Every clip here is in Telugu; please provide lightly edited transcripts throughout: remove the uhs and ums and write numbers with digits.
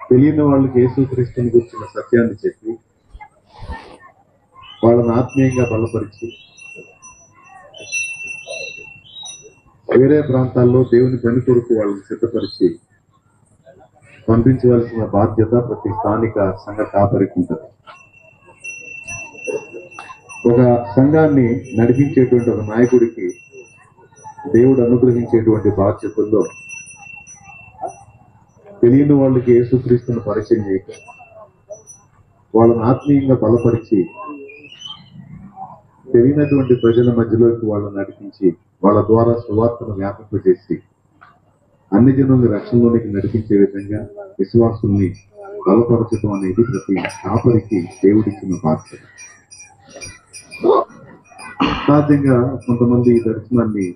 తెలియని వాళ్ళకి యేసుక్రీస్తుని గురించిన సత్యాన్ని చెప్పి వాళ్ళని ఆత్మీయంగా బలపరిచి వేరే ప్రాంతాల్లో దేవుని పని కొరకు వాళ్ళని సిద్ధపరిచి పంపించవలసిన బాధ్యత ప్రతి స్థానిక సంఘ కాపరికి ఉంటుంది. ఒక సంఘాన్ని నడిపించేటువంటి ఒక నాయకుడికి దేవుడు అనుగ్రహించేటువంటి బాధ్యతల్లో తెలియని వాళ్ళకి యేసుక్రీస్తును పరిచయం చేయక వాళ్ళని ఆత్మీయంగా బలపరిచి తెలియనటువంటి ప్రజల మధ్యలోకి వాళ్ళని నడిపించి వాళ్ళ ద్వారా సువార్తను వ్యాపింపజేసి అన్ని జనుల్ని రక్షణలోనికి నడిపించే విధంగా విశ్వాసుల్ని బలపరచడం అనేది ప్రతి కాపరికి దేవుడిచ్చిన బాధ్యత. సహజంగా కొంతమంది ఈ దర్శనాన్ని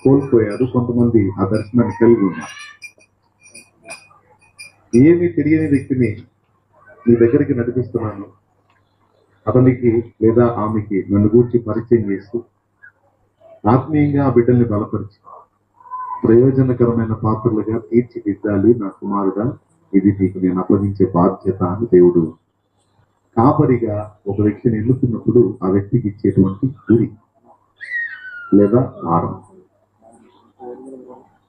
కోల్పోయారు, కొంతమంది ఆ దర్శనాన్ని కలిగి ఉన్నారు. ఏమీ తెలియని వ్యక్తిని నీ దగ్గరికి నడిపిస్తున్నాను, అతనికి లేదా ఆమెకి నన్ను గూర్చి పరిచయం చేస్తూ ఆత్మీయంగా ఆ బిడ్డల్ని బలపరిచి ప్రయోజనకరమైన పాత్రలుగా తీర్చిదిద్దాలి నా కుమారుడా, ఇది నీకు నేను అప్పగించే బాధ్యత అని దేవుడు కాపరిగా ఒక వ్యక్తిని ఎన్నుకున్నప్పుడు ఆ వ్యక్తికి ఇచ్చేటువంటి గురి లేదా భారం.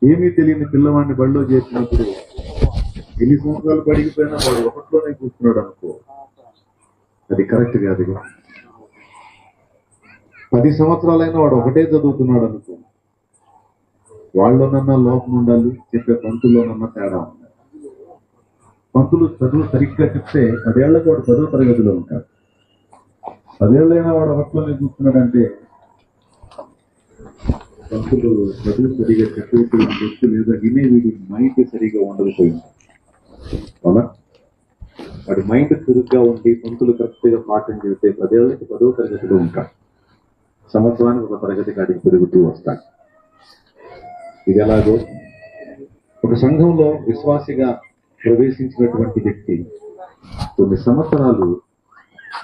ఏమీ తెలియని పిల్లవాడిని బడిలో చేసినప్పుడు ఎన్ని సంవత్సరాలు పడిగిపోయినా వాడు ఒకటిలోనే కూర్చున్నాడు అనుకో, అది కరెక్ట్ కాదుగా. 10 సంవత్సరాలైనా వాడు ఒకటే చదువుతున్నాడు అనుకో, వాళ్ళలోనన్నా లోపం ఉండాలి, చెప్పే పంతుల్లోనన్నా తేడా ఉండాలి. పంతులు చదువు సరిగ్గా చెప్తే 10 ఏళ్లకు వాడు 10వ తరగతిలో ఉంటాడు. 10 ఏళ్ళైనా వాడు ఒకటిలోనే కూర్చున్నాడంటే పంతులు చదువు సరిగా చెప్పేటువంటి వ్యక్తి లేదా వినే వీడి మైండ్ సరిగా ఉండకపోయింది. అవునా? వాడి మైండ్ చురుగ్గా ఉండి పంతులు కరెక్ట్గా పాఠం చేస్తే 10 ఏళ్ళకి 10వ తరగతిలో ఉంటాడు. సంవత్సరానికి ఒక తరగతి కాడికి పెరుగుతూ వస్తాడు. ఇది ఎలాగో ఒక సంఘంలో విశ్వాసిగా ప్రవేశించినటువంటి వ్యక్తి కొన్ని సంవత్సరాలు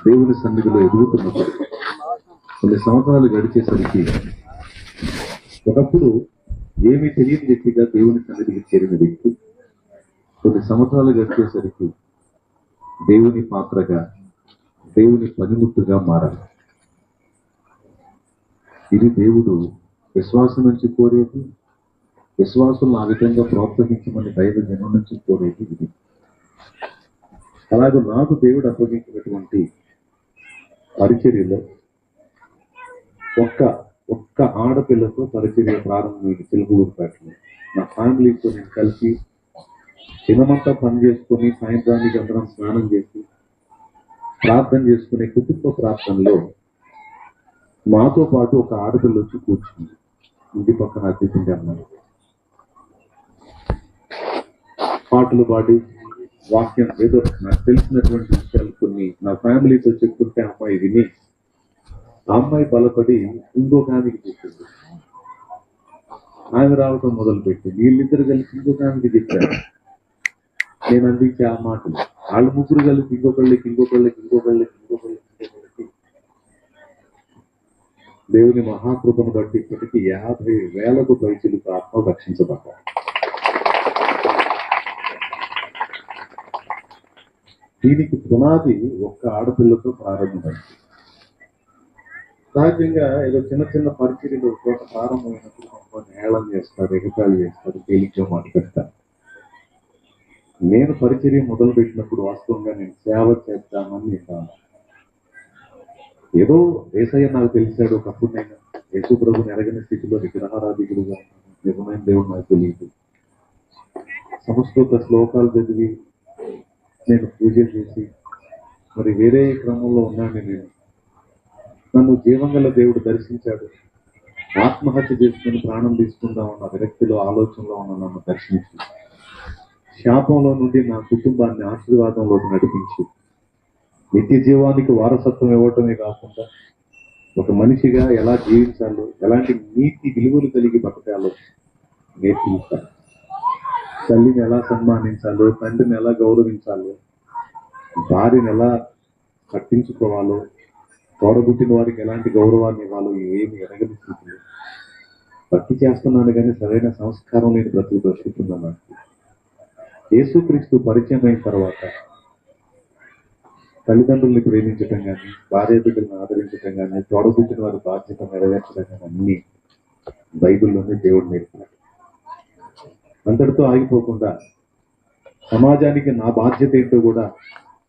దేవుని సన్నిధిలో ఎదుగుతున్నప్పుడు, కొన్ని సంవత్సరాలు గడిచేసరికి ఒకప్పుడు ఏమీ తెలియని వ్యక్తిగా దేవుని సన్నిధికి చేరిన వ్యక్తి కొన్ని సంవత్సరాలు గడిచేసరికి దేవుని పాత్రగా, దేవుని పనిముట్టుగా మారాలి. ఇది దేవుడు విశ్వాసం నుంచి కోరేది, విశ్వాసులను ఆ విధంగా ప్రోత్సహించమని దైవ జనం నుంచి కోరేది ఇది. అలాగే నాకు దేవుడు అప్పగించినటువంటి పరిచర్యలో ఒక్క ఆడపిల్లతో పరిచర్య ప్రారంభమైంది చిలుకూరుపేటలో. నా ఫ్యామిలీతో నేను కలిసి దినమంతా పని చేసుకొని సాయంత్రానికి అందరం స్నానం చేసి ప్రార్థన చేసుకునే కుటుంబ ప్రార్థనలో మాతో పాటు ఒక ఆడపిల్ల వచ్చి కూర్చుంది. ఇంటి పక్కన అతిథి అన్నారు. పాటలు పాడి వాక్యం ఏదో నాకు తెలిసినటువంటి విషయాలు కొన్ని నా ఫ్యామిలీతో చెప్పుకుంటే అమ్మాయి విని ఆ అమ్మాయి బలపడి ఇంకొక ఆమెకి చెప్పింది. ఆమె రావటం మొదలుపెట్టి వీళ్ళిద్దరు కలిసి ఇంకొక ఆమెకి చెప్పారు. నేను అందించే ఆ మాటలు వాళ్ళు ముగ్గురు కలిసి ఇంకొకళ్ళకి దేవుని మహాకృపను బట్టి ఇప్పటికీ 50,000కు పైచిలకు ఆత్మ రక్షించబడ్డారు. దీనికి పునాది ఒక్క ఆడపిల్లతో ప్రారంభమైంది. సహజంగా ఏదో చిన్న చిన్న పరిచర్యలు చోట ప్రారంభమైనప్పుడు కొంతమంది హేళన చేస్తారు, ఎగతాళి చేస్తారు, తేలిగ్గా మాట్లాడతారు. నేను పరిచర్య మొదలుపెట్టినప్పుడు వాస్తవంగా నేను సేవ చేద్దామని ఏదో యేసయ్య నాకు తెలిసాడు. ఒకప్పుడు నేను యేసు ప్రభుని ఎరగని స్థితిలో విగ్రహారాధికుడుగా నిజమైన దేవుడు నాకు తెలియదు. సంస్కృత శ్లోకాలు చదివి నేను పూజ చేసి మరి వేరే క్రమంలో ఉన్నాను. నేను నన్ను జీవంగల దేవుడు దర్శించాడు. ఆత్మహత్య చేసుకుని ప్రాణం తీసుకుందామన్న విరక్తిలో ఆలోచనలో ఉన్న నన్ను దర్శించి శాపంలో నుండి నా కుటుంబాన్ని ఆశీర్వాదంలోకి నడిపించి నిత్య జీవానికి వారసత్వం ఇవ్వటమే కాకుండా ఒక మనిషిగా ఎలా జీవించాలో, ఎలాంటి నీతి విలువలు కలిగి బతకాలో నేర్పించాలి. తల్లిని ఎలా సన్మానించాలో, తండ్రిని ఎలా గౌరవించాలో, భార్యను ఎలా పట్టించుకోవాలో, తోడబుట్టిన వారికి ఎలాంటి గౌరవాన్ని ఇవ్వాలో ఏమి ఎరగని స్థితిలో భక్తి చేస్తున్నాను కానీ సరైన సంస్కారం లేని బ్రతుకుతున్నాను. యేసుక్రీస్తు పరిచయం అయిన తర్వాత తల్లిదండ్రుల్ని ప్రేమించటం కానీ, భార్య బిడ్డలను ఆదరించటం కానీ, తోడబుట్టిన వారి బాధ్యత నెరవేర్చడం కానీ అన్ని బైబిల్లోనే దేవుడు నేర్పాడు. అంతటితో ఆగిపోకుండా సమాజానికి నా బాధ్యత ఏంటో కూడా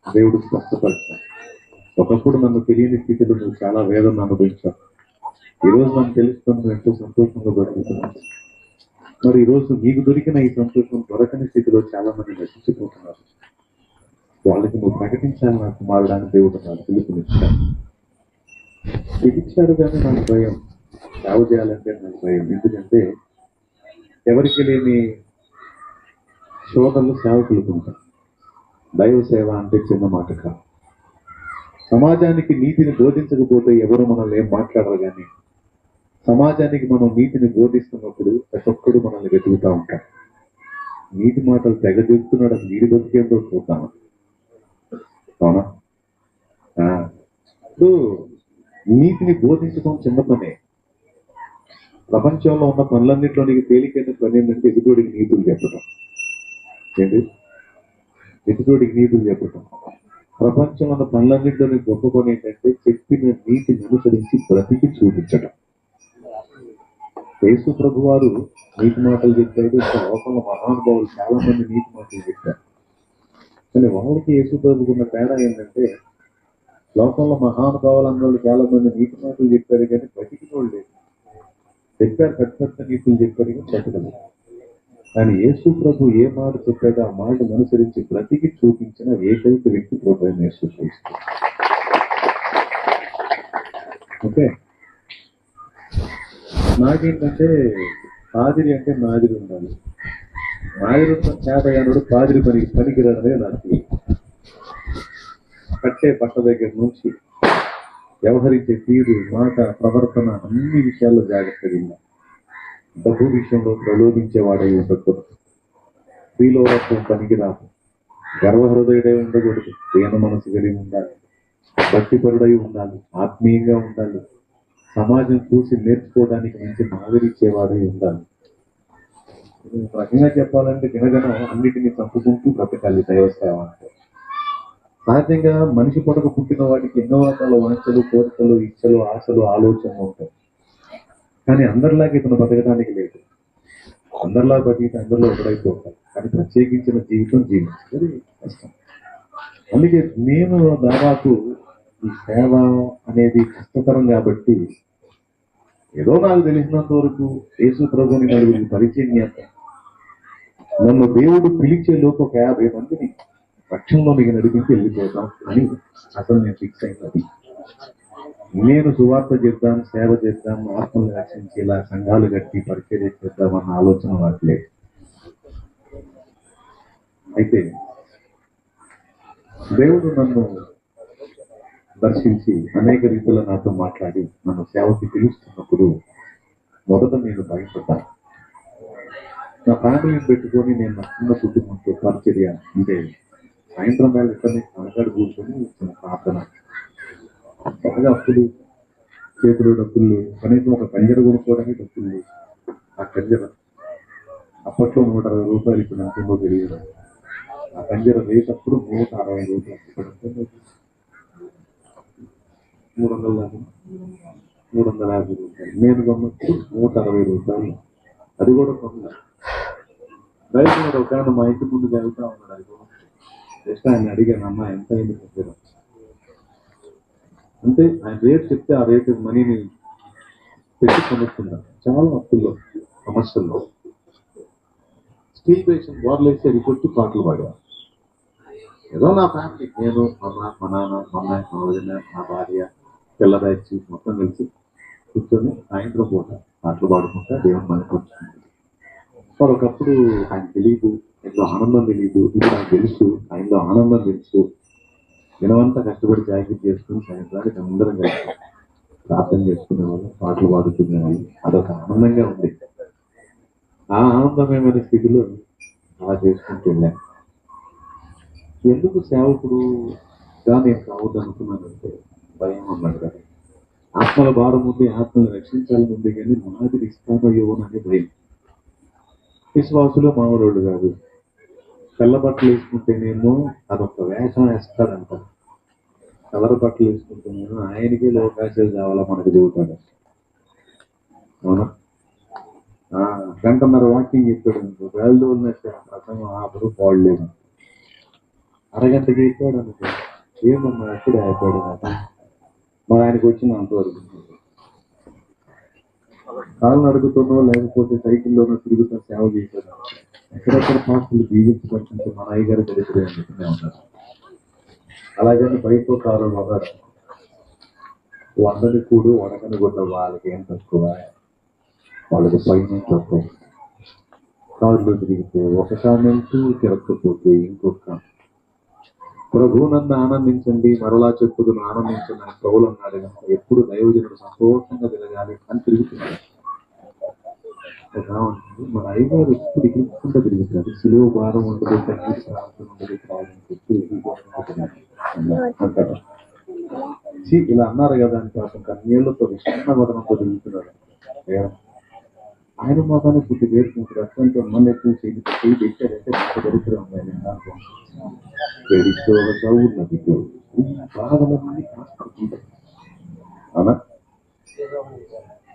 దేవుడు స్పష్టపరిచాడు. ఒకప్పుడు నన్ను తెలియని స్థితిలో నువ్వు చాలా వేదన అనుభవించావు. ఈరోజు నన్ను తెలుసుకుని ఎంతో సంతోషంగా బతుకుతున్నాను. మరి ఈరోజు నీకు దొరికిన ఈ సంతోషం దొరకని స్థితిలో చాలా మంది నశించిపోతున్నారు. వాళ్ళకి నువ్వు ప్రకటించాలి నా కుమారుడానికి దేవుడు నాకు పిలుపునిచ్చాడు. పిలిచాడు కానీ నాకు భయం, సేవ చేయాలంటే నాకు భయం. ఎందుకంటే ఎవరికి లేని శోధనలు సేవకులకు ఉంటాయి. దైవ సేవ అంటే చిన్న మాట కాదు. సమాజానికి నీతిని బోధించకపోతే ఎవరు మనల్ని ఏం మాట్లాడరు, కానీ సమాజానికి మనం నీతిని బోధిస్తున్నప్పుడు ప్రతి ఒక్కడు మనల్ని వెతుకుతూ ఉంటాడు. నీతి మాటలు తెగ చెప్తున్నాడు, నీటి బతికేందో చూద్దాము. అవునా? ఇప్పుడు నీతిని బోధించడం చిన్న పనే. ప్రపంచంలో ఉన్న పనులన్నింటిలోనికి తేలికైన పని ఏంటంటే ఎదుటోడికి నీతులు చెప్పటం. ఏంటి? ఎదుటోడికి నీతులు చెప్పటం. ప్రపంచంలో ఉన్న పనులన్నింటిలోని గొప్ప పని ఏంటంటే చెప్పిన నీతిని అనుసరించి బ్రతికి చూపించడం. యేసు ప్రభు వారు నీతి మాటలు చెప్పారు. ఇంకా లోకంలో మహానుభావులు చాలా మంది నీతి మాటలు చెప్పారు. కానీ వాళ్ళకి యేసు ప్రభుకున్న తేడా ఏంటంటే లోకంలో మహానుభావులందరూ చాలా మంది నీతి మాటలు చెప్పారు, కానీ బ్రతికినోళ్ళు లేదు. చెప్పారు, పెద్ద పెద్ద నీతులు చెప్పారు, కానీ బ్రతకలేదు. కానీ యేసు ప్రభు ఏ మాట చెప్పాడో ఆ మాటను అనుసరించి బ్రతికి చూపించిన ఏకైక వ్యక్తి ప్రభు అయిన యేసు క్రీస్తు. ఓకే, నాకేంటంటే పాదిరి అంటే మాదిరి ఉండాలి. మాదిరి చేతగానుడు పాదిరి పనికిరాడనే నాకు. కట్టే బట్ట దగ్గర నుంచి వ్యవహరించే తీరు, మాట, ప్రవర్తన అన్ని విషయాల్లో జాగ్రత్తగా, డబ్బు విషయంలో ప్రలోభించేవాడై ఉండకూడదు. స్త్రీలోరత్వం పనికిరాదు. గర్వహృదయుడై ఉండకూడదు. దీన మనసు కలిగి ఉండాలి. భక్తిపరుడై ఉండాలి. ఆత్మీయంగా ఉండాలి. సమాజం చూసి నేర్చుకోవడానికి మంచి మాదిరిచ్చేవాడై ఉండాలి. రకంగా చెప్పాలంటే దినగనం అన్నిటినీ చంపుకుంటూ బ్రతకాలి దైవ సేవ అంటే. సహజంగా మనిషి పొడక పుట్టిన వాడికి ఎన్నో రకాల వాంఛలు, కోరికలు, ఇచ్చలు, ఆశలు, ఆలోచనలు ఉంటాయి. కానీ అందరిలాగా ఇతను బతకడానికి లేదు. అందరిలా బతికితే అందరిలో ఒకడైపోతాయి. కానీ ప్రత్యేకించిన జీవితం జీవించేది కష్టం. అందుకే నేను దాదాపు ఈ సేవ అనేది కష్టతరం కాబట్టి ఏదో నాకు తెలిసినంత వరకు యేసు ప్రభుని నలుగురికి పరిచయం చేస్తాను. నన్ను దేవుడు పిలిచే లోపు ఒక 50 మందిని రక్షణలోనికి నడిపించి వెళ్ళిపోతాం అని అసలు నేను ఫిక్స్ అయినది. నేను సువార్త చేద్దాం, సేవ చేద్దాం, ఆత్మలు రక్షించి ఇలా సంఘాలు కట్టి పరిచర్య చేద్దామన్న ఆలోచన నాకు లేదు. అయితే దేవుడు నన్ను దర్శించి అనేక రీతిలో నాతో మాట్లాడి నన్ను సేవకి పిలుస్తున్నప్పుడు మొదట నేను భయపడ్డాను. నా ఫ్యామిలీని పెట్టుకొని నేను నా చిన్న కుటుంబంతో పరిచర్య అంటే సాయంత్రం వేళ ఇక్కడనే కనకాడు కూర్చొని చిన్న ప్రార్థన, బాగా అప్పులు, చేతులు డబ్బులు, కనీసం ఒక కంజర కొనుక్కోవడానికి డబ్బులు. ఆ కంజర అప్పట్లో 160 రూపాయలు, ఇప్పుడు ఎంతో తెలియదు. ఆ కంజర రేట్ అప్పుడు 160 రూపాయలు, ఇప్పుడు 350 రూపాయలు. నేను గమ్మత్తు 160 రూపాయలు. అది కూడా కొన్నా. రైతు ఒక ఆయన మా ఇంటి ముందు వెళ్తా ఉన్నాడు. అది కూడా జస్ట్ ఆయన అడిగాను, అమ్మా ఎంత అయింది దగ్గర అంటే ఆయన రేట్ చెప్తే ఆ రేటు మనీని పెట్టి కొనుక్కున్నాను. చాలా అప్పుల్లో, సమస్యల్లో స్టీల్ పేషెంట్ గోడలేసి అది కొట్టి పాటలు పాడారు. ఏదో నా ఫ్యామిలీ, నేను, మా నాన్న, మా అమ్మాయి, మా వదిన, మా భార్య, పిల్ల బ్యాచ్ మొత్తం కలిసి కూర్చొని సాయంత్రం పూట పాటలు పాడుకుంటా దేవుని మనకొచ్చింది. ఒకప్పుడు ఆయన తెలియదు, ఆయనలో ఆనందం తెలియదు. ఇప్పుడు ఆయన తెలుసు, ఆయనలో ఆనందం తెలుసు. దినమంతా కష్టపడి జాకెట్ చేసుకుని సాయంత్రానికి అందరం కలిసి ప్రార్థన చేసుకునేవాళ్ళు, పాటలు పాడుకునేవాళ్ళు. అదొక ఆనందంగా ఉంది. ఆ ఆనందమేమైన స్థితిలో అలా చేసుకుంటూ వెళ్ళాను. ఎందుకు సేవకుడుగా నేను కావద్దు అనుకున్నానంటే భయం అన్నాడు కదా. ఆత్మల భారం ఉంది, ఆత్మలు రక్షించాలని ఉంది, కానీ మాదిరి ఇస్తానో ఇవ్వను అనే భయం. విశ్వాసులు మామూలు కాదు. తెల్ల బట్టలు వేసుకుంటేనేమో అదొక వేషం వేస్తాడంట. కలర్ బట్టలు వేసుకుంటేనేమో ఆయనకి లోకాశాలు కావాలా మనకు చెబుతాడు. అవునా? గంటన్నర వాకింగ్ చెప్పాడు అనుకో, వేళ్ళు ఉన్నట్టు ప్రసంగం ఆపరు పోడలేదు. అరగంటకి చెప్పాడు అనుకో, ఏమన్నా ఎప్పుడే అయిపోయాడు కదా. మరి ఆయనకు వచ్చింది అంతవరకు. కాళ్ళు నడుగుతున్నో లేకపోతే సైకిల్లోనో తిరుగుతూ సేవ చేశాడు. ఎక్కడెక్కడ పాస్టులు జీవించబడుతుంటే మన అయ్యగారు దరిద్రం అని చెప్తూనే ఉంటారు. అలాగని బయట కారు వదరు వందని కూడు వడకని కూడా వాళ్ళకి ఏం తక్కువ, వాళ్ళకి పైన తక్కువ. కారులో తిరిగితే ఒక కామెంటు తిరగకపోతే ఇంకొక. ప్రభు నన్ను ఆనందించండి, మరలా చెప్పుదును ఆనందించండి అని ప్రభులు అన్నాడు కనుక ఎప్పుడు దైవజనుడు సంతోషంగా తిరగాలి అని తిరుగుతున్నాడు. మన అయ్యగారు ఎప్పుడు ఎదుర్కొంటూ తిరుగుతారు. సిలువ భారం ఉండదు, కన్నీటి ప్రాంతం ఉండదు, అంటారు. ఇలా అన్నారు కదా అని పాపం కన్నీళ్లతో విషణ వదనంతో తిరుగుతున్నాడు. ఆయన మాత్రమే పుట్టి వేసుకుంటారు. అత్యంత మన ఎక్కువ చేయి పెట్టారంటే బాగా దరిద్రం ఉన్నాయి. ఉన్నది బాధలన్నీ కాపాడుతుంటారు. అవునా?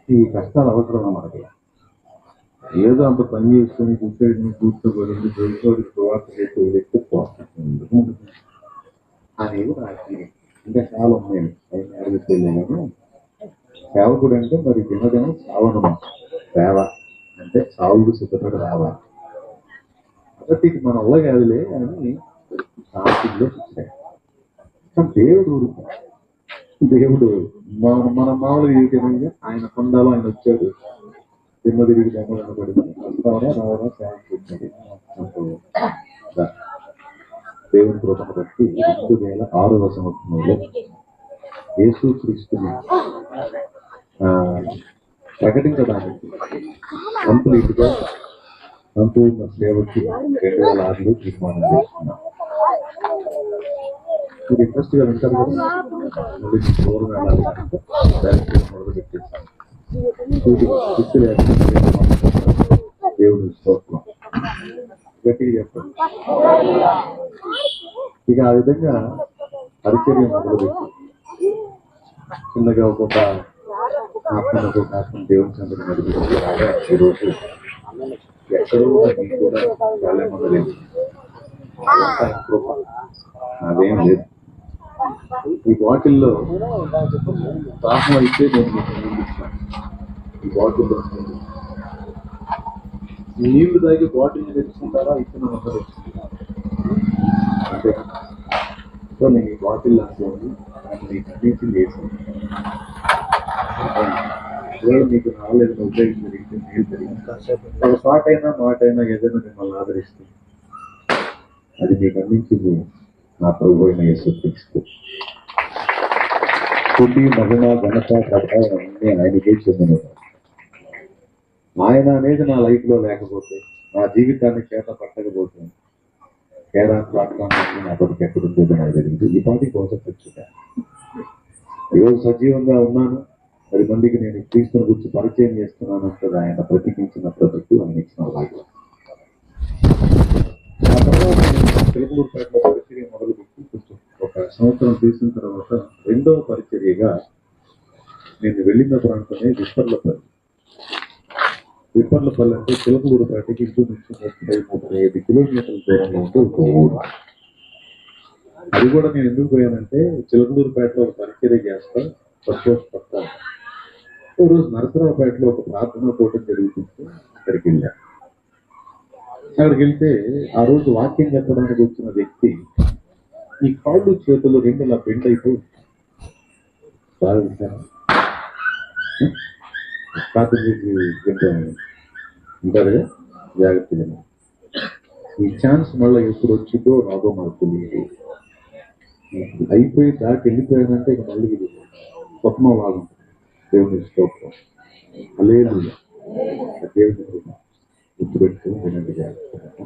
ఈ కష్టాలు అవసరమా మనకి? ఏదో అంత పని చేసుకుని కూర్చోబడింది దేవుడి ప్రవాస చేసే ఎక్కువ అనేది నాకు ఇంకా చాలా ఉన్నాయండి. అడిగితేలేను సేవకుడు అంటే మరి దినదినం సావనమా సేవ అంటే సావుకు సిద్ధపడి రావాలి. కాబట్టి మన వల్ల కాదులే అని సాక్షిలో వచ్చాయి. దేవుడు మన మామూలుగా జీవితంగా ఆయన పొందాలో ఆయన వచ్చాడు. తిన్న తిరిగి దొంగలను పడింది వస్తావరా రావరా సేవ చేశాడు. దేవుని కృపను బట్టి 2006వ సంవత్సరంలో యేసుక్రీస్తుని ప్రకటించడానికి కంప్లీట్ గా సంపూర్ణ సేవకి 2006లో తీర్మానం చేసుకున్నాం. మీరు ఇంట్రెస్ట్ గా వింటారు కదా, దూరం వెళ్ళాలి కనుక డైరెక్ట్ మొదలు పెట్టేస్తాను. దేవుడు స్తోత్రం గట్టిగా చెప్పండి. ఇక ఆ విధంగా పరిచర్య మొదలుపెట్టి చిన్నగా ఒక్కొక్క ఆత్మ దేవుని సందర్భం నడిపించారా. ఈరోజు ఎక్కడో కూడా చాలా మొదలైంది. అదేం లేదు. ఈ బాటిల్లో దాహం అయితే నేను ఈ బాటిల్లో నీళ్లు తాగి బాటిల్ తెచ్చుకుంటారా, ఇచ్చిన మొదలు తెచ్చుకుంటారా? అంతే. సో నేను ఈ బాటిల్ అనుకోండి నీకు చేసాను. మీకు నాలుగు ఉపయోగం జరిగితే మేలు జరిగింది. ఒక పాట అయినా మాట అయినా ఏదైనా మిమ్మల్ని ఆదరిస్తుంది. అది మీకు అందించింది నా ప్రభు అయిన యేసుక్రీస్తు. స్తుతి మహిమ ఘనత ప్రభావం అన్నీ ఆయనకే చెందినవి. ఆయన అనేది నా లైఫ్ లో లేకపోతే, నా జీవితాన్ని చేత పట్టకపోతే కేరా ప్లాట్ఫామ్ నా బతుకు ఎక్కడుంటుందో నాకు తెలియదు. ఈ పాటికి కోసం తెచ్చుగా ఈరోజు సజీవంగా ఉన్నాను. 10 మందికి నేను క్రీస్తుని గురించి పరిచయం చేస్తున్నాను అంటారు. ఆయన బ్రతికించిన బ్రతుకు, ఆయన ఇచ్చిన లైఫ్. ఆ తర్వాత తెలుగుపేటలో పరిచర్య మొదలుపెట్టి కొంచెం ఒక సంవత్సరం చేసిన తర్వాత రెండవ పరిచర్యగా నేను వెళ్ళిన ప్రాంతమే విప్పర్లపల్లి. విప్పర్లపల్లి అంటే తెలుగుపేటకి ఇంచుమించు 35 కిలోమీటర్ల దూరంలో ఉంటే ఒక ఊరు. అది కూడా నేను ఎందుకు పోయానంటే చిలకలూరుపేటలో ఒక పరిచర్య చేస్తా, సంతోషపడతాను. ఓ రోజు నరసరావుపేటలో ఒక ప్రార్థనా కూటం జరుగుతుంటే అక్కడికి వెళ్ళా. అక్కడికి వెళ్తే ఆ రోజు వాక్యం చెప్పడానికి వచ్చిన వ్యక్తి ఈ కాళ్ళు చేతులు రెండు ఇలా బెండ్ అయిపోయి బాగా ఉంటారు కదా, జాగ్రత్తగా. ఈ ఛాన్స్ మళ్ళీ ఎప్పుడు వచ్చిందో రాదో మనకు తెలియదు. అయిపోయి దాటి వెళ్ళిపోయానంటే ఇక మళ్ళీ ఇది స్వప్నం లాగుంటుంది. దేవుని స్తోత్రం, హల్లెలూయా. దేవుని గుర్తుపెట్టుకుని వినండి జాగ్రత్తగా.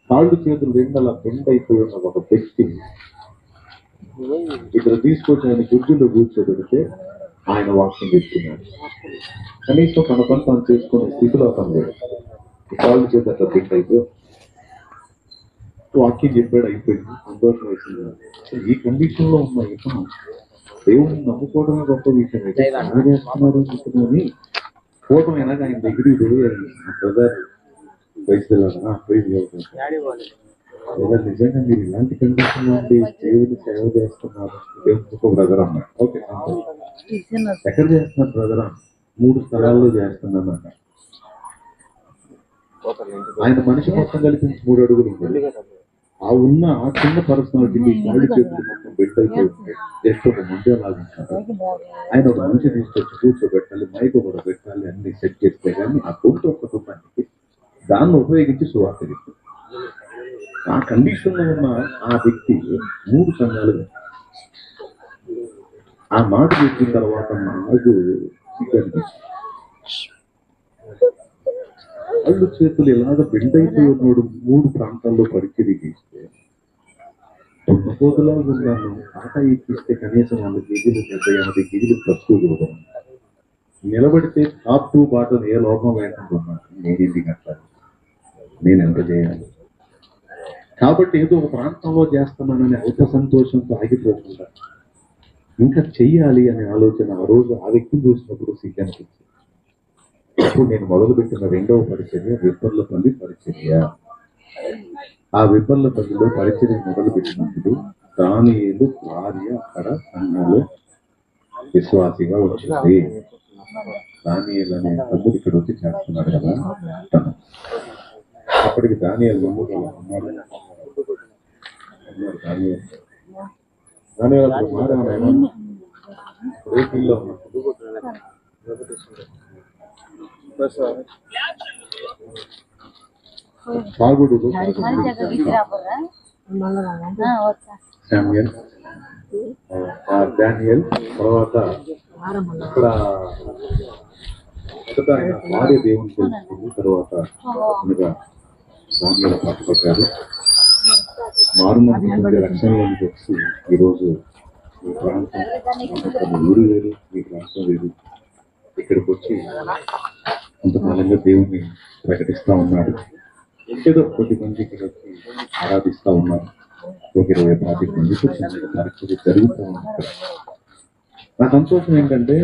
కాళ్ళు చేతులు రెండు అలా బెండ్ అయిపోయి ఉన్న ఒక వ్యక్తి ఇక్కడ తీసుకొచ్చి ఆయన గుర్తుల్లో కూర్చోబెడితే ఆయన వాక్యం చెప్తున్నాడు. కనీసం తన పని తను చేసుకునే స్థితిలో అతను లేదు. కాళ్ళు చేతులు అట్లా బెండ్ అయిపోయి వాక్యం చెప్పాడు, అయిపోయింది, సంతోషం వేసింది. అసలు ఈ కండిషన్ లో ఉన్న ఇతను దేవుడిని నమ్ముకోవడమే గొప్ప విషయం. అయితే సేవ చేస్తున్నారు అనుకుని పోవటం ఎలాగ ఆయన దగ్గరికి బ్రదర్ వయసు లేదా నిజంగా మీరు ఇలాంటి కండిషన్ లో ఉండి దేవుడిని సేవ చేస్తున్నారు, దేవుడికి ఒక బ్రదర్ అన్నారు. ఓకే, ఎక్కడ చేస్తున్నారు బ్రదర్? 3 స్థలాల్లో చేస్తున్నాను అన్నారు. ఆయన మనిషి మొత్తం కలిపి 3 అడుగులు ఉంటుంది. ఆ ఉన్న ఆ చిన్న పర్సనాలిటీకి కాళ్ళు చేతులు మొత్తం బెడ్ అయిపోయి జస్ట్ ఒక ముందే లాగుంటారు. ఆయన ఒక మనిషి తీసుకొచ్చి కూర్చోబెట్టాలి, మైక్ కూడా పెట్టాలి, అన్ని సెట్ చేస్తే కానీ ఆ కొంత ఒక కుటుంబానికి దాన్ని ఉపయోగించి సువార్త చెప్తారు. ఆ కండిషన్ లో ఉన్న ఆ వ్యక్తి 3 సంఘాలు ఆ మాట చెప్పిన తర్వాత నాకు కళ్ళు చేతులు ఇలాగ బెండ్ అయిపోయి ఉన్నాడు. 3 ప్రాంతాల్లో పరిచయం చేస్తే తొమ్మిదిలా ఉన్నాను. ఆట ఎక్కిస్తే కనీసం 100 కేజీలు 70-80 కేజీలు తక్కువ కూడా నిలబడితే టాప్ 2 బాటలు ఏ లోపం లేకుండా నేను ఎందుకు అట్లా, నేను ఎంత చేయాలి? కాబట్టి ఏదో ఒక ప్రాంతంలో చేస్తున్నానని అల్ప సంతోషంతో ఆగిపోకుండా ఇంకా చెయ్యాలి అనే ఆలోచన ఆ రోజు ఆ వ్యక్తిని చూసినప్పుడు సిగ్గనిపించింది. ఇప్పుడు నేను మొదలుపెట్టిన 2వ పరిచర్య విప్పర్లపల్లి పరిచర్య. ఆ విప్పర్లపల్లిలో పరిచర్య మొదలుపెట్టినప్పుడు దానియేలు భార్య అక్కడ సంఘంలో విశ్వాసిగా వచ్చింది. దానియేలు అనే తమ్ముడు ఇక్కడ వచ్చి చేస్తున్నాడు కదా తను. అప్పటికి దానియేలు ఉన్నాడు. రేపుల్లో ఉన్నప్పుడు సాగుడులో డానియల్ తర్వాత ఇక్కడ మొదట ఆయన భార్య దేవుని తెలుసుకుంది. తర్వాత దానియల్ పట్టుకొచ్చారు. మారుమంది రక్షణలోకి వచ్చి ఈరోజు ఈ ప్రాంతం ఊరు వేరు, ఈ ప్రాంతం వేరు, ఇక్కడికి వచ్చి కొంతకాలంగా దేవుణ్ణి ప్రకటిస్తూ ఉన్నాడు. ఏదో కొద్ది మంది ఇక్కడ వచ్చి ఆరాధిస్తూ ఉన్నారు. ఒక 20-25 మంది పరిస్థితి జరుగుతూ ఉన్నారు. నా సంతోషం ఏంటంటే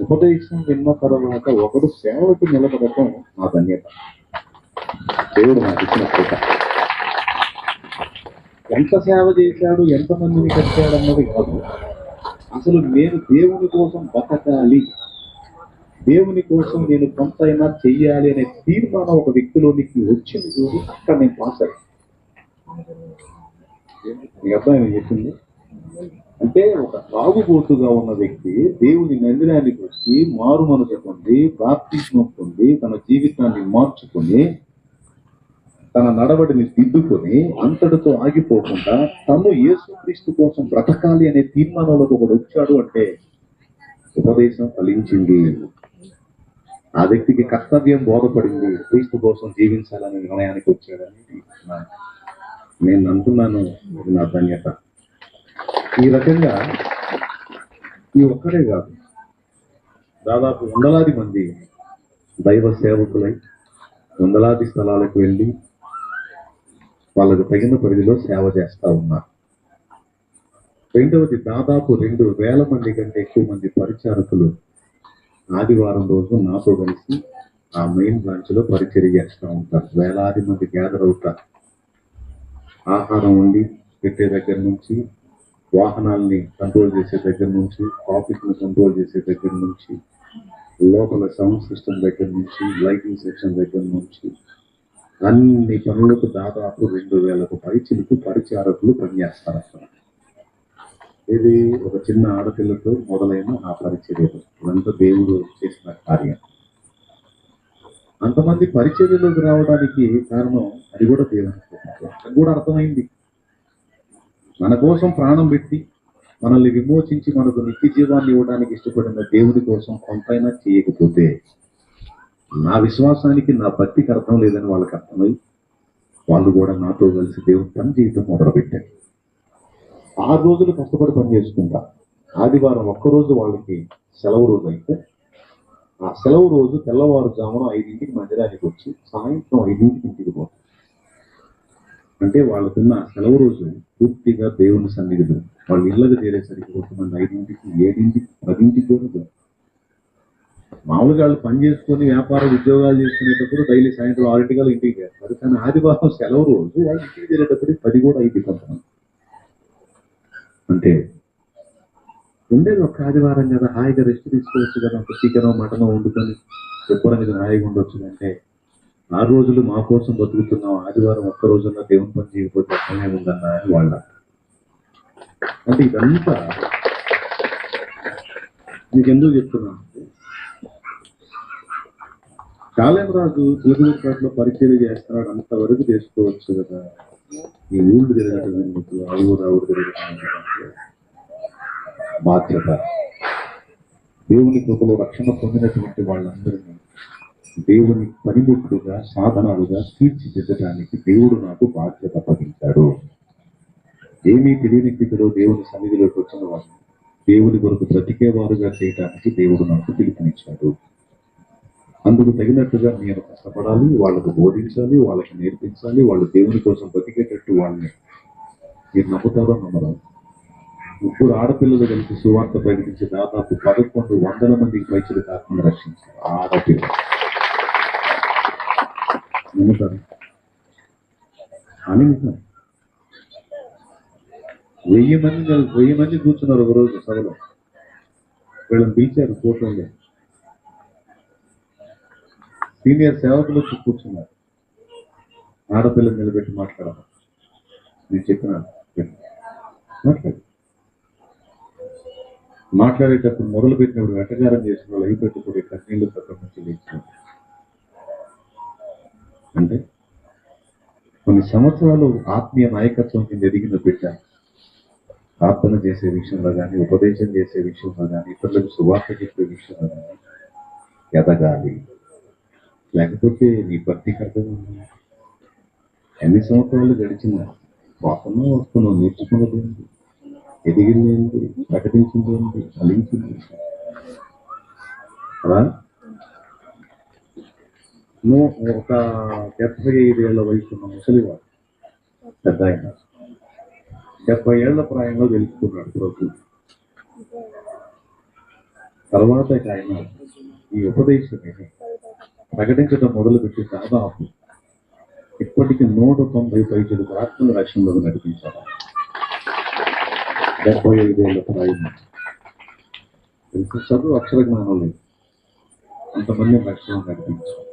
ఉపదేశం విన్న తర్వాత ఒకడు సేవకు నిలబడటం నా ధన్యత. దేవుడు నాకు ఇచ్చిన కృప. ఎంత సేవ చేశాడు, ఎంతమందిని కట్టాడు అన్నది కాదు. అసలు నేను దేవుని కోసం బతకాలి, దేవుని కోసం నేను కొంతైనా చెయ్యాలి అనే తీర్మానం ఒక వ్యక్తిలోనికి వచ్చింది చూసి అక్కడ నేను పాస్ అయ్యాను. మీ అబ్బాయి ఏం చెప్పింది అంటే ఒక తాగుబోతుగా ఉన్న వ్యక్తి దేవుని మందిరానికి వచ్చి మారు మనసు పొంది బాప్తిస్మం పొంది తన జీవితాన్ని మార్చుకొని తన నడవడిని దిద్దుకొని అంతటితో ఆగిపోకుండా తను యేసుక్రీస్తు కోసం బ్రతకాలి అనే తీర్మానంలోకి ఒకడు వచ్చాడు అంటే ఉపదేశం ఫలించింది. ఆ వ్యక్తికి కర్తవ్యం బోధపడింది, క్రీస్తు కోసం జీవించాలనే నిర్ణయానికి వచ్చాడని నేను అంటున్నాను. నా ధన్యత. ఈ రకంగా ఈ ఒక్కడే కాదు, దాదాపు వందలాది మంది దైవ సేవకులై వందలాది స్థలాలకు వెళ్ళి వాళ్ళకు తగిన పరిధిలో సేవ చేస్తూ ఉన్నారు. రెండవది, దాదాపు 2,000 మంది కంటే ఎక్కువ మంది పరిచారకులు ఆదివారం రోజు నాతో కలిసి ఆ మెయిన్ బ్రాంచ్ లో పరిచర్య చేస్తూ ఉంటారు. వేలాది మంది గ్యాదర్ అవుతారు. ఆహారం వండి పెట్టే దగ్గర నుంచి, వాహనాల్ని కంట్రోల్ చేసే దగ్గర నుంచి, ట్రాఫిక్ ని కంట్రోల్ చేసే దగ్గర నుంచి, లోపల సౌండ్ సిస్టమ్ దగ్గర నుంచి, లైటింగ్ సెక్షన్ దగ్గర నుంచి అన్ని పనులకు దాదాపు 2,000 పరిచారకులు పనిచేస్తారు. అసలు ఇది ఒక చిన్న ఆడపిల్లతో మొదలైన ఆ పరిచర్యలు ఇదంతా దేవుడు చేసిన కార్యం. అంతమంది పరిచర్యలోకి రావడానికి కారణం అది కూడా దేవుని అది కూడా అర్థమైంది. మన కోసం ప్రాణం పెట్టి మనల్ని విమోచించి మనకు నిత్య జీవాన్ని ఇవ్వడానికి ఇష్టపడిన దేవుడి కోసం కొంతైనా చేయకపోతే నా విశ్వాసానికి నా భక్తికి అర్థం లేదని వాళ్ళకి అర్థమై వాళ్ళు కూడా నాతో కలిసి దేవుడు పని చేయటం మొదలుపెట్టారు. 6 రోజులు కష్టపడి పని చేసుకుంటా. ఆదివారం ఒక్కరోజు వాళ్ళకి సెలవు రోజు అయితే ఆ సెలవు రోజు తెల్లవారుజామున 5ంటికి మందిరానికి వచ్చి సాయంత్రం 5ంటికి ఇంటికి పోతారు. అంటే వాళ్ళకున్న ఆ సెలవు రోజు పూర్తిగా దేవుని సన్నిధిలో వాళ్ళు ఇళ్ళకి చేరేసరికి కొంతమంది 5ంటికి 7ంటికి 10ంటికి కూడా మామూలుగా వాళ్ళు పని చేసుకొని వ్యాపార ఉద్యోగాలు చేసుకునేటప్పుడు డైలీ సాయంత్రం 6ంటికల్లా ఇంటికి చేస్తారు. కానీ ఆదివారం సెలవు రోజు వాళ్ళు ఇంటికి చేరేటప్పటికి 10 కూడా అయింది కొంతమంది. అంటే ఉండేది ఒక ఆదివారం కదా, హాయిగా రెస్ట్ తీసుకోవచ్చు కదా, ఒక చికెనో మటనో వండుకొని శుభ్రంగా హాయిగా ఉండొచ్చు. అంటే 6 రోజులు మా కోసం బతుకుతున్నాం, ఆదివారం ఒక్క రోజున దేవుని పని చేయకపోతే సమయం ఉందన్నా అని వాళ్ళ. అంటే ఇదంతా మీకు ఎందుకు చెప్తున్నాను అంటే, కాళేమరాజు చిలకలూరుపేటలో పరిచయం చేస్తున్నాడు, అంతవరకు చేసుకోవచ్చు కదా. ఈ ఊళ్ళు తిరగటం ఎందుకు, ఆవురు తిరగటం బాధ్యత. దేవుని కృపలో రక్షణ పొందినటువంటి వాళ్ళందరినీ దేవుని పనిముట్లుగా సాధనాలుగా తీర్చిదిద్దడానికి దేవుడు నాకు బాధ్యత అప్పగించాడు. ఏమీ తెలియని స్థితిలో దేవుని సన్నిధిలోకి వచ్చిన వారిని దేవుని కొరకు బ్రతికేవారుగా చేయడానికి దేవుడు నాకు పిలుపునిచ్చాడు. అందుకు తగినట్టుగా నేను కష్టపడాలి, వాళ్ళకు బోధించాలి, వాళ్ళకి నేర్పించాలి. వాళ్ళు దేవుని కోసం బతికేటట్టు వాళ్ళని మీరు నమ్ముతారో నమ్మరు. 3 ఆడపిల్లలు కలిసి సువార్త ప్రకటించి దాదాపు 1100 మందికి పైచలు కాకుండా రక్షించారు. ఆడపిల్లలు నమ్ముతారు అని 1000 మంది కూర్చున్నారు ఒక రోజు సభలో. వీళ్ళని పిలిచారు ఫోటోలో, సీనియర్ సేవకులు వచ్చి కూర్చున్నారు. ఆడపిల్లలు నిలబెట్టి మాట్లాడాలి. నేను చెప్పినాను మాట్లాడేటప్పుడు మొదలు పెట్టినప్పుడు వెటకారం చేసిన వాళ్ళు అయిపెట్టుకుని కన్నీళ్లు పక్కన నుంచి లేచినారు. అంటే కొన్ని సంవత్సరాలు ఆత్మీయ నాయకత్వం కింద ఎదిగిన బిడ్డ ప్రార్థన చేసే విషయంలో కానీ, ఉపదేశం చేసే విషయంలో కానీ, ఇతరులకు సువార్త చెప్పే విషయంలో కానీ ఎదగాలి. లేకపోతే నీ భక్తి కర్తవ్యం ఎన్ని సంవత్సరాలు గడిచిందా, వస్తున్నావు నేర్చుకున్నది ఏంటి, ఎదిగింది ఏంటి, ప్రకటించింది ఏంటి, ఫలించింది అలా. నువ్వు ఒక 75 ఏళ్ల వయసు ఉన్న ముసలివాడు, పెద్ద ఆయన 70 ఏళ్ల ప్రాయంలో తెలుసుకున్నాడు ప్రభు. తర్వాత ఆయన ఈ ఉపదేశాన్ని ప్రకటించడం మొదలుపెట్టి దాదాపు ఇప్పటికి 190 పైసలు ఆత్మల రక్షణలో నడిపించారు. 75 ఏళ్ల ప్రాయం. చదువు అక్షర జ్ఞానం లేదు, అంతమంది రక్షణ నడిపించారు.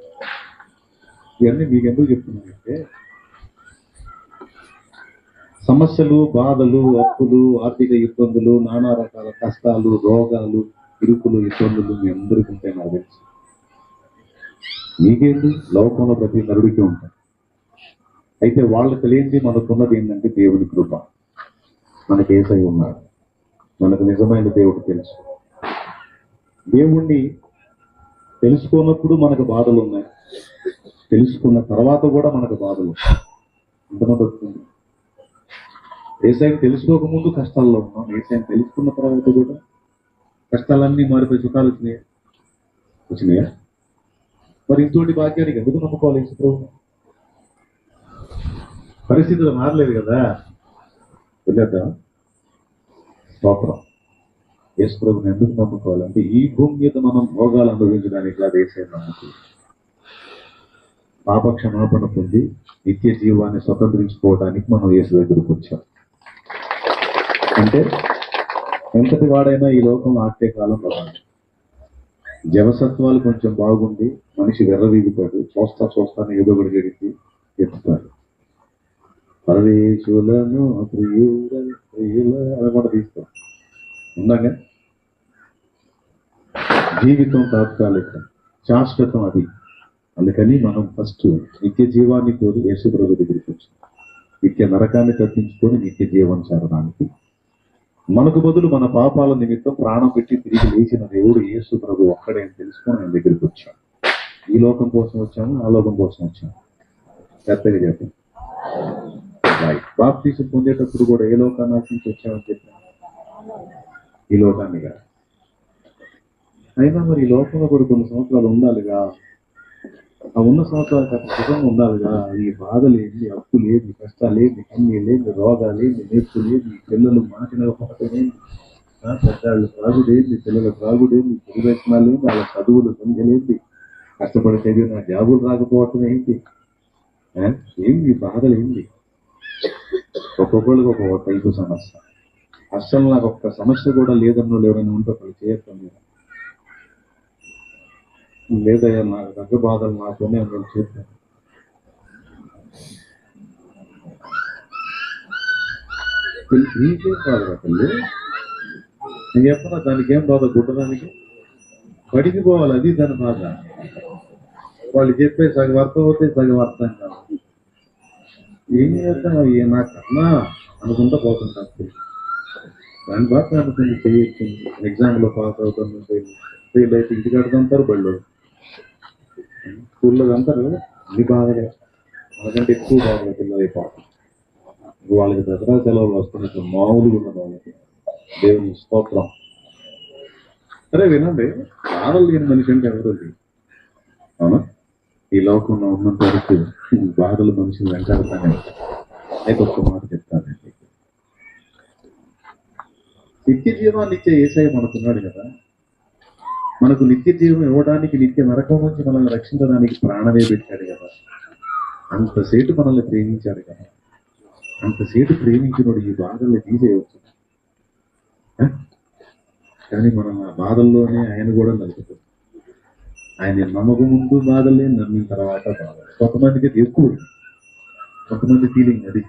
ఇవన్నీ మీకు ఎందుకు చెప్తున్నానంటే, సమస్యలు, బాధలు, అప్పులు, ఆర్థిక ఇబ్బందులు, నానా రకాల కష్టాలు, రోగాలు, ఇరుకులు, ఇబ్బందులు మీ అందరికీ ఉంటాయి నాకు తెలుసు. మీకేంటి, లోకంలో ప్రతి నరుడికి ఉంటాయి. అయితే వాళ్ళకి తెలియంది మనకున్నది ఏంటంటే దేవుని కృప. మనకి యేసయ్య ఉన్నాడు, మనకు నిజమైన దేవుడు తెలుసు. దేవుణ్ణి తెలుసుకోనప్పుడు మనకు బాధలు ఉన్నాయి, తెలుసుకున్న తర్వాత కూడా మనకు బాధలు. ఎంతమంది వస్తుంది? యేసయ్యని తెలుసుకోకముందు కష్టాల్లో ఉన్నాం, యేసయ్యని తెలుసుకున్న తర్వాత కూడా కష్టాలన్నీ మారిపోయి సుఖాలు వచ్చినాయా? మరి ఇంతోటి భాగ్యానికి ఎందుకు నమ్ముకోవాలి యేసు ప్రభువుని? పరిస్థితులు మారలేదు కదా. వెళ్ళేద్దాం. స్తోత్రం. యేసు ప్రభువుని ఎందుకు నమ్ముకోవాలంటే, ఈ భూమి మీద మనం భోగాలు అనుభవించడానికి ఇలా యేసయ్యని నమ్ముకో, పాప క్షమాపణ పొంది నిత్య జీవాన్ని స్వతంత్రించుకోవడానికి మనం యేసు దగ్గరకు వచ్చాం. అంటే ఎంతటి వాడైనా ఈ లోకంలో ఆటే కాలం రావాలి. జవసత్వాలు కొంచెం బాగుండి మనిషి వెర్రవీగుతాడు, చూస్తాను ఏదో ఒకటి గడిచి ఎత్తుతాడు. పరదేశులను ప్రియుల కూడా తీస్తాం. ఉన్నాగా జీవితం తాత్కాలికం, శాశ్వతం అది. అందుకని మనం ఫస్ట్ నిత్య జీవాన్ని కోరి యేసు ప్రభు దగ్గరికి వచ్చాం. నిత్య నరకాన్ని తప్పించుకొని నిత్య జీవం చేరడానికి మనకు బదులు మన పాపాల నిమిత్తం ప్రాణం పెట్టి తిరిగి లేచిన దేవుడు యేసు ప్రభు ఒక్కడే అని తెలుసుకొని ఆయన దగ్గరికి వచ్చాం. ఈ లోకం కోసం వచ్చాము, ఆ లోకం కోసం వచ్చాము. పెద్దగా చెప్పాను. బాప్తీసం పొందేటప్పుడు కూడా ఏ లోకాన్ని ఆశించి వచ్చామని చెప్పాను? ఈ లోకాన్నిగా. అయినా మరి ఈ లోకంలో కూడా కొన్ని సంవత్సరాలు ఉండాలిగా. ఆ ఉన్న సంవత్సరాలకు అక్కడ సుఖంగా ఉండాలి కదా. ఈ బాధలేంది, అప్పులేంది, కష్టాలేంది, కన్నీళ్ళేంది, రోగాలేంది, నేర్పులేంది, పిల్లలు మాటిన పాటలేంది, పెద్దాళ్ళు త్రాగుడేంది, పిల్లల త్రాగుడేంది, పురువేషణాలేంది, వాళ్ళ చదువులు సంఖ్యలేంది, కష్టపడి చదివిన జాబులు రాకపోవటం ఏంటి, ఆ? ఏంది బాధలు ఏంది? ఒక్కొక్కరికి ఒక్కొక్క టైపు సమస్య. అస్సలు నాకు ఒక్క సమస్య కూడా లేదన్నో ఎవరైనా ఉంటే ఒకళ్ళు చేయొద్దు. లేదయ్యా నాకు దగ్గర బాధలు నాతోనే నేను చేస్తాను. నీకేం బాధ తల్లి? నేను చెప్పిన దానికి ఏం బాధ? గుడ్డడానికి పడికి పోవాలి, అది దాని బాధ. వాళ్ళు చెప్పే సగం అర్థం అవుతాయి, సగం అర్థం కాదు. ఏం చేస్తాను నాకన్నా అనుకుంటా పోతుంటాను. దాని బాధ అనుకుంది చేయొచ్చు. ఎగ్జామ్లో పాస్ అవుతాను, ఫెయిల్ అయితే ఇంటికి అడుగుతారు, బళ్ళు స్కూల్లో అంటారు. అన్ని బాధలే, మనకంటే ఎక్కువ బాధలు పిల్లలు పాపం. వాళ్ళకి దసరా సెలవులు వస్తున్నట్టు మామూలుగా ఉన్న వాళ్ళకి దేవుని స్తోత్రం. సరే వినండి, బాధలు లేని మనిషి అంటే ఎవరు? అవునా? ఈ లోకంలో ఉన్నంత వరకు బాధలు మనుషులు వెంటాడుతానే. అయితే ఒక్క మాట చెప్తానండి, నిత్య జీవాన్ని ఇచ్చే యేసయ్య మనకున్నాడు కదా. మనకు నిత్య జీవం ఇవ్వడానికి, నిత్య నరకం నుంచి మనల్ని రక్షించడానికి ప్రాణమే పెట్టాడు కదా. అంతసేటు మనల్ని ప్రేమించాడు కదా. అంతసేటు ప్రేమించినోడు ఈ బాధల్ని తీసేయవచ్చు. కానీ మనం ఆ బాధల్లోనే ఆయన కూడా నలుపుతాం. ఆయన నమ్మకం ముందు బాధలే, నమ్మిన తర్వాత బాధలు. కొంతమందికి అది ఎక్కువ, కొంతమంది ఫీలింగ్ అది.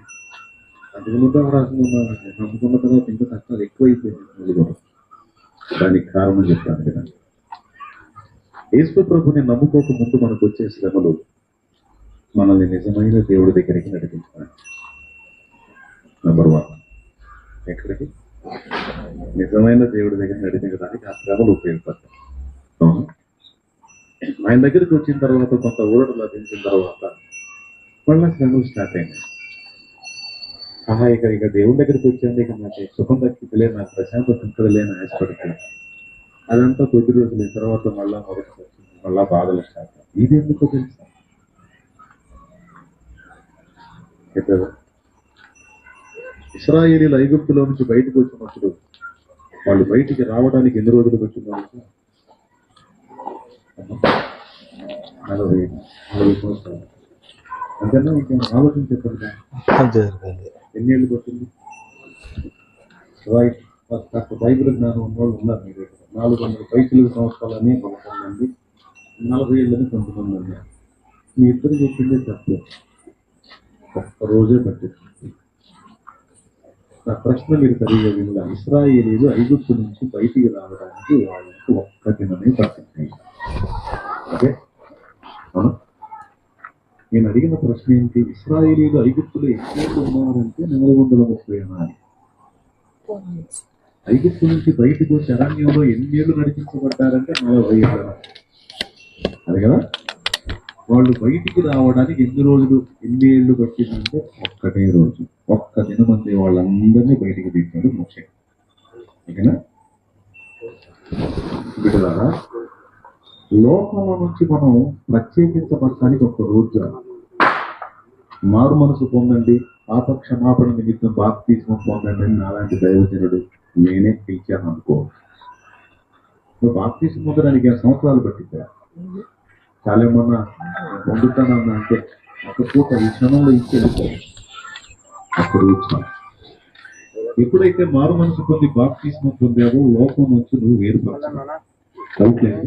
అందులో రాసుకున్నాను, నమ్ముకున్న తర్వాత ఇంకా కష్టాలు ఎక్కువైపోయింది. దానికి కారణం చెప్తాను కదా. యేసు ప్రభుని నమ్ముకోక ముందు మనకు వచ్చే శ్రమలు మనల్ని నిజమైన దేవుడి దగ్గరికి నడిపించాలి. నెంబర్ 1, ఎక్కడికి? నిజమైన దేవుడి దగ్గర నడిపించడానికి ఆ శ్రమలు ఉపయోగపడతాయి. అవును, ఆయన దగ్గరికి వచ్చిన తర్వాత కొంత ఊరట లభించిన తర్వాత మళ్ళీ శ్రమలు స్టార్ట్ అయినాయి. ఇక దేవుడి దగ్గరికి వచ్చేది, ఇక నాకు సుఖం దక్కితలే, నాకు ప్రశాంతత ఉంటుందిలే అని ఆశపడతాను. అదంతా కొద్ది రోజులు తర్వాత మళ్ళా మొదటి వచ్చింది, మళ్ళా బాధలు స్టార్ట్. ఇది ఎందుకో తెలుసా? ఇశ్రాయేలీయులు ఐగుప్తులో నుంచి బయటకు వచ్చినప్పుడు వాళ్ళు బయటికి రావడానికి ఎన్ని రోజులు వచ్చిందో 40 సంవత్సరాలు. అంతేనా? ఇంకేం ఆలోచన చెప్పండి, ఎన్ని ఏళ్ళు పట్టింది? రైట్. కాస్త బైబిల్ జ్ఞానం ఉన్నవాళ్ళు ఉన్నారు మీ దగ్గర. 400 సంవత్సరాలని కొంతమంది, 40 ఏళ్ళని కొంతమంది ఉన్నారు. మీ ఇద్దరు చెప్పిందే తప్పు. ఒక్క రోజే పట్టింది. నా ప్రశ్న మీరు సరిగా వినగా, ఇశ్రాయేలీయులు ఐగుప్తు నుంచి బయటికి రావడానికి వాళ్ళకి ఒక్క దినమే పట్టింది. ఓకే, అవును. నేను అడిగిన ప్రశ్న ఏంటి? ఇశ్రాయేలీయులు ఐగుప్తులో ఎన్ని ఉన్నారంటే 430 అనాలి. ఐగుప్తు నుంచి బయటకు వచ్చి అరణ్యంలో ఎన్ని ఏళ్ళు నడిపించబడ్డారంటే 40 ఏళ్ళు. అది కదా. వాళ్ళు బయటికి రావడానికి ఎన్ని రోజులు, ఎన్ని ఏళ్ళు పట్టిందంటే ఒక్కటే రోజు, ఒక్క దినం అంతే వాళ్ళందరినీ బయటికి తీశాడు మోషే. ఓకేనా? బిడ్డలారా, లోకంలో నుంచి మనం ప్రత్యేకించబడటానికి ఒక రోజు, మారు మనసు పొందండి, పాప క్షమాపణ నిమిత్తం బాప్తిస్మం పొందండి అని నాలాంటి దైవజనుడు నేనే పిలిచాను అనుకో. నువ్వు బాప్తిస్మం పొందడానికి 5 సంవత్సరాలు పట్టిందా? చాలా ఏమన్నా పొందుతానన్నా అంటే ఒక పూట ఈ క్షణంలో ఇచ్చేది అప్పుడు వచ్చాను. ఎప్పుడైతే మారు మనసు పొంది బాప్తిస్మం పొందావో లోకం నుంచి నువ్వు వేరుపరచాలి. డౌట్ లేదు.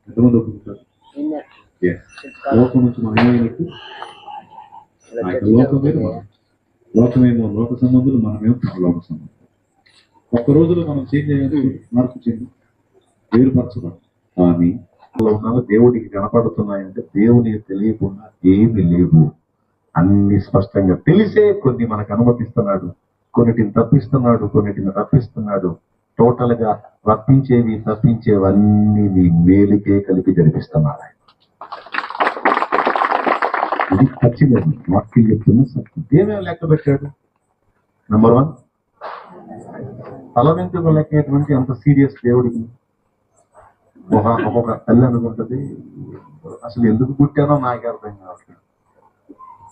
ఎంతమంది ఒప్పుకుంటారు? లోకం నుంచి మనం ఏమైనట్టు? లోకమే లోకమేమో లోక సంబంధులు, మనమేమో లోక సంబంధులు. ఒక్క రోజులో మనం చేంజ్ అయ్యేది, మార్పు చెంది వేరుపరచబడి. కానీ దేవుడికి కనపడుతున్నాయంటే దేవుని తెలియకుండా ఏమి లేవు. అన్ని స్పష్టంగా తెలిసే కొన్ని మనకు అనుమతిస్తున్నాడు, కొన్నిటిని తప్పిస్తున్నాడు, కొన్నిటిని రప్పిస్తున్నాడు. టోటల్ గా రప్పించేవి తప్పించేవన్నీ నీ మేలుకే కలిపి జరిపిస్తున్నాడు. ఇది ఖచ్చితంగా వాక్యం చెప్తున్న సత్యం. ఏమేమి లెక్క పెట్టాడు? నెంబర్ 1, తలవెంట్రుకలు లెక్కేటువంటి అంత సీరియస్ దేవుడికి. ఒక్కొక్క తల్లి అనుకుంటది, అసలు ఎందుకు పుట్టానో నాకే అర్థం కావట్లేదు.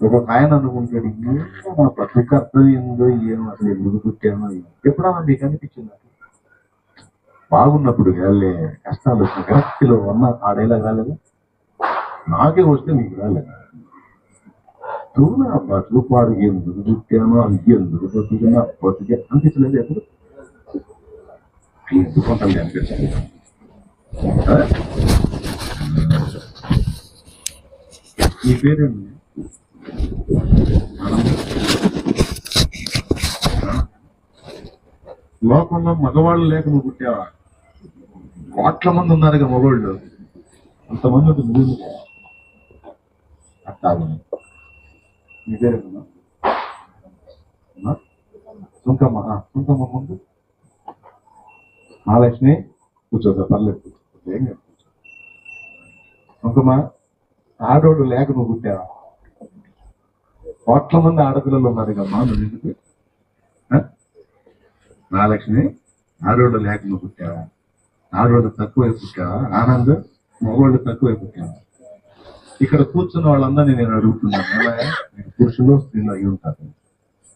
ఒక్కొక్క ఆయన అనుకుంటాడు ఏంటో నా బతుకు అర్థం ఏందో ఏమో, అసలు ఎందుకు పుట్టానో ఏమో. ఎప్పుడన్నా మీకు అనిపించింది బాగున్నప్పుడు కాలే కష్టాలు వచ్చిన కరెక్ట్లో ఉన్న ఆడేలా కాలేదు, నాకే వస్తే మీకు రాలేదు. నా బతుకు పాడు ఎందుకు పుట్టానో ఎందుకు బతుకున్నా బతుకే అనిపించలేదు ఎప్పుడు, ఎందుకు ఉంటుంది అనిపించలేదు. ఈ పేరేంటి? లోకంలో మగవాళ్ళు లేక నువ్వు పుట్టావా? కోట్ల మంది ఉన్నారుగా మగవాళ్ళు, అంతమంది ఉంటుంది అట్టాగు. నీ పేరేమన్నా సుంకమ్మ? సుంకమ్మ ముందు మహాలక్ష్మి కూర్చోదా, పర్లేదు ఏం కాదు. సుంకమ్మ, ఆడోడు లేక నువ్వు పుట్టావా? కోట్ల మంది ఆడపిల్లలు ఉన్నారు కమ్మా, నువ్వు ఎందుకు? మహాలక్ష్మి, ఆడోడు లేక నువ్వు పుట్టావా? ఆడోడు తక్కువై పుట్టావా? ఆనంద్, మగవాళ్ళు తక్కువై పుట్టావా? ఇక్కడ కూర్చున్న వాళ్ళందరినీ నేను అడుగుతున్నాను, మీరు పురుషులు స్త్రీలు అయి ఉంటారు.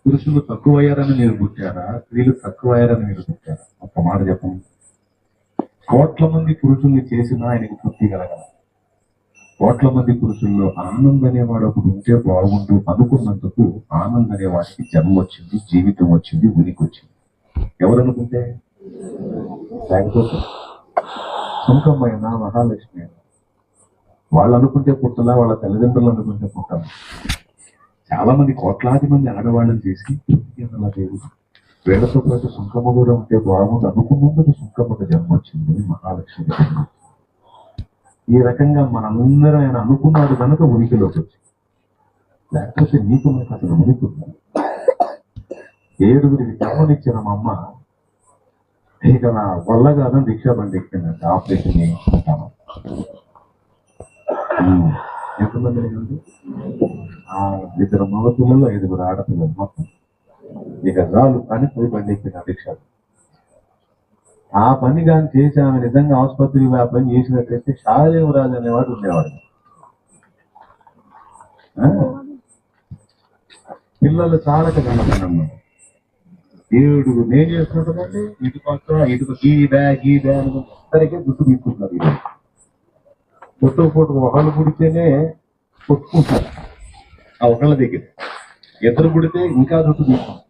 పురుషులు తక్కువయ్యారని మీరు పుట్టారా, స్త్రీలు తక్కువయ్యారని మీరు పుట్టారా? ఒక్క మాట చెప్పండి. కోట్ల మంది పురుషుల్ని చేసినా ఆయనకి తృప్తి కలగల. కోట్ల మంది పురుషుల్లో ఆనంద్ అనేవాడు ఒకడు ఉంటే బాగుండు అనుకున్నందుకు ఆనంద్ అనే వాడికి జన్మ వచ్చింది, జీవితం వచ్చింది, ఉనికి వచ్చింది. ఎవరనుకుంటే? లేకపోతే సుంకమ్మ అయినా మహాలక్ష్మి అయినా వాళ్ళు అనుకుంటే పుట్టలా, వాళ్ళ తల్లిదండ్రులు అనుకుంటే పుట్టాల. చాలా మంది కోట్లాది మంది ఆడవాళ్ళని చేసి అలా లేదు, వీళ్ళతో పాటు సుంకమ్మ కూడా ఉంటే బాగుంది అనుకున్నందుకు సుంకమ్మకు జన్మ వచ్చింది, మహాలక్ష్మి జన్మ. ఈ రకంగా మనందరం ఆయన అనుకున్నాడు కనుక ఉనికిలోకి వచ్చింది. లేకపోతే నీకు నాకు అసలు ఉనికి ఉంది? 7గురికి జన్మనిచ్చిన మా అమ్మ ఇక నా వల్ల కాదని రిక్షా బండి ఎక్కిందంటే ఆపరేషన్ చేయించుకుంటాను. ఎంతమంది? 2 మగ పిల్లలు, 5 ఆడపిల్లలు మొత్తం. ఇక చాలు అని పోయి బండి ఎక్కిన రిక్షా. ఆ పని కానీ చేసి ఆమె నిజంగా ఆసుపత్రికి ఆ పని చేసినట్లయితే షాదేవరాజు అనేవాడు ఉండేవాడు. పిల్లలు చాలా కదన్నమాట. 7 నేను చేస్తుంటుందండి, ఇటు పక్క ఇటు గీ బ్యా సరిగ్గా గుర్తు తీసుకుంటున్నారు. ఫోటో ఒకళ్ళు పుడితేనే కొట్టుకుంటారు ఆ ఒకళ్ళ దగ్గర, 2 పుడితే ఇంకా దుట్టు తీసుకుంటారు,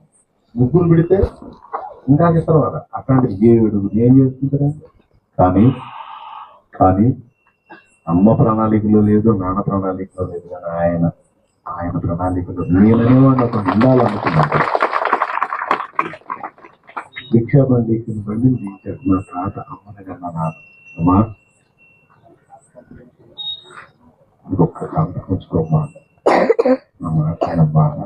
3 పుడితే ఇంకా చెప్తారు కదా. అట్లాంటి 7 ఏం చేసుకుంటారండి. కానీ అమ్మ ప్రణాళికలో లేదు, నాన్న ప్రణాళికలో లేదు, కానీ ఆయన ప్రణాళికలో నేననేవాడిని ఒక ఉండాలనుకున్నాను. భిక్షా బండి ఎక్కిన బండిని తీశాడు నా తాత. అమ్మని కన్నా నాన్న, అమ్మా ఇంకొక కాంత ఉంచుకోమ్మా ఆయన బాగా.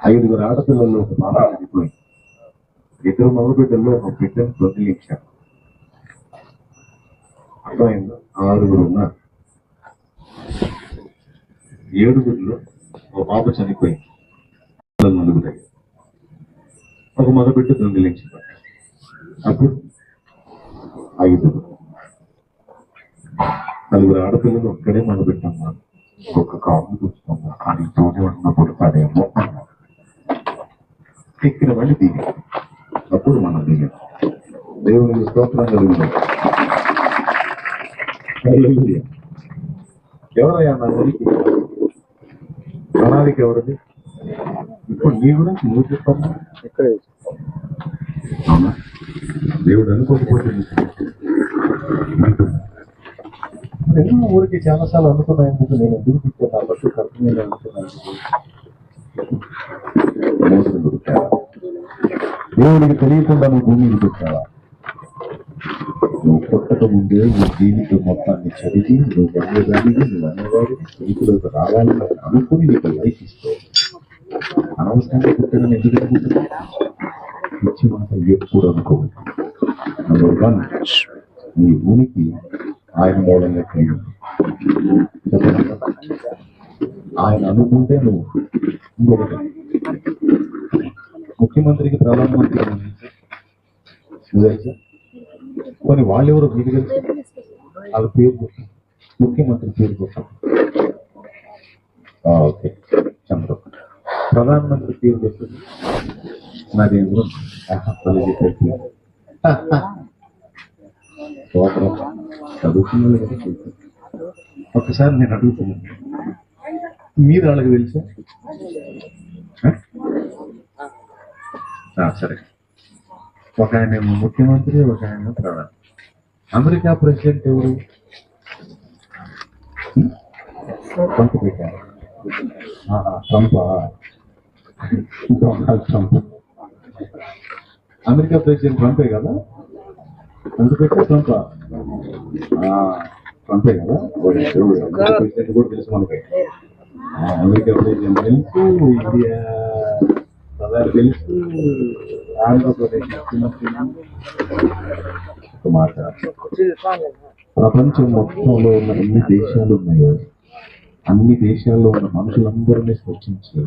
5 ఆడపిల్లల్లో ఒక బాగా చనిపోయింది, 2 మగబిడ్డల్లో ఒక బిడ్డను దొంగిలించాడు. అర్థమైందో? 6 ఉన్నారు, 7లో ఒక పాప చనిపోయింది, 4 ఒక మగబిడ్డ దొంగిలించాడు. అప్పుడు 5, 4 ఆడపిల్లలు ఒక్కడే మగబిడ్డమ్మా, ఒక కాము చూస్తున్నా కానీ తోనే ఉన్నప్పుడు పడేమో అన్నారు. ఎక్కిన వాడిని దిగి, అప్పుడు మనం దిగాం. దేవునికి స్తోత్రం కలుగుతుంది. ఎవరయ్యా నా గురికి ప్రణాళిక ఎవరిది? ఇప్పుడు నీ గురించి నువ్వు చెప్పమ్మా. ఇక్కడే అవునా? దేవుడు అనుకోకపోతే ఎందుకు ఊరికి చాలాసార్లు అనుకున్నా, ఎందుకు నేను ఎందుకు పుట్టాను, ఆ బస్సు కరెక్ట్ మీద అనుకున్నాను. దేవుడికి తెలియకుండా నువ్వు భూమికి పుట్టావా? నువ్వు పుట్టక ముందే నీ జీవితం మొత్తాన్ని చదివి నువ్వు అనేదానికి, నువ్వు అనేవాడిని తెలుగులోకి రావాలని అనుకుని నీకు లైఫ్ ఇస్తావు. అనవసరంగా పుట్టానని ఎందుకు అనుకుంటున్నావు? పిచ్చి మాట ఎప్పుడు అనుకోవు. నీ భూమికి ఆయన మూలంగా కలిగి ఆయన అనుకుంటే నువ్వు. ఇంకొకటి, ముఖ్యమంత్రికి ప్రధానమంత్రి కొన్ని వాళ్ళెవరో మీకు తెలుసు. వాళ్ళ పేరు గుర్తు, ముఖ్యమంత్రి పేరు గుర్తు. ఓకే, చంద్ర. ప్రధానమంత్రి పేరు గుర్తుంది, నరేంద్ర. చదువుకున్న ఒకసారి నేను అడుగుతున్నాను, మీరు వాళ్ళకి తెలుసా? సరే, ఒక ఆయన ముఖ్యమంత్రి, ఒక ఆయన ప్రధాని. అమెరికా ప్రెసిడెంట్ ఎవరు? ట్రంప్ పెట్టారు. ట్రంప్. ట్రంప్ అమెరికా ప్రెసిడెంట్ ట్రంపే కదా? ట్రంప్ పెట్టా ట్రంప్ ట్రంపే కదా? అమెరికా ప్రెసిడెంట్ కూడా తెలుసు మనకి. అమెరికా ప్రెసిడెంట్ తెలుసు, ఇండియా ప్రధాని తెలుసు, ఆంధ్రప్రదేశ్ ముఖ్యమంత్రి. ఒక మాట, ప్రపంచం మొత్తంలో ఉన్న ఎన్ని దేశాలు ఉన్నాయో అన్ని దేశాల్లో ఉన్న మనుషులందరినీ సృష్టించి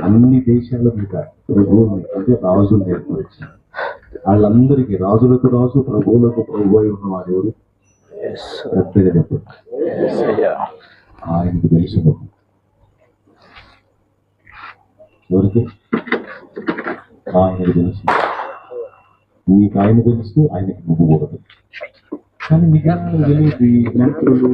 అన్ని దేశాల మీద ప్రభువుని, అంటే రాజులు ఏర్పరిచి వాళ్ళందరికీ రాజులకు రాజు, ప్రభువులకు ప్రభు అయి ఉన్నవాడు ఎవరు? పెద్దగా చెప్పండి. ఆయనకు తెలుసు. ఎవరికి? ఆయనకు తెలుసు. నీకు ఆయన తెలుసు, ఆయనకి నువ్వు కూడా తెలుసు. కానీ మీకు తెలియదు. ఈ మంత్రులు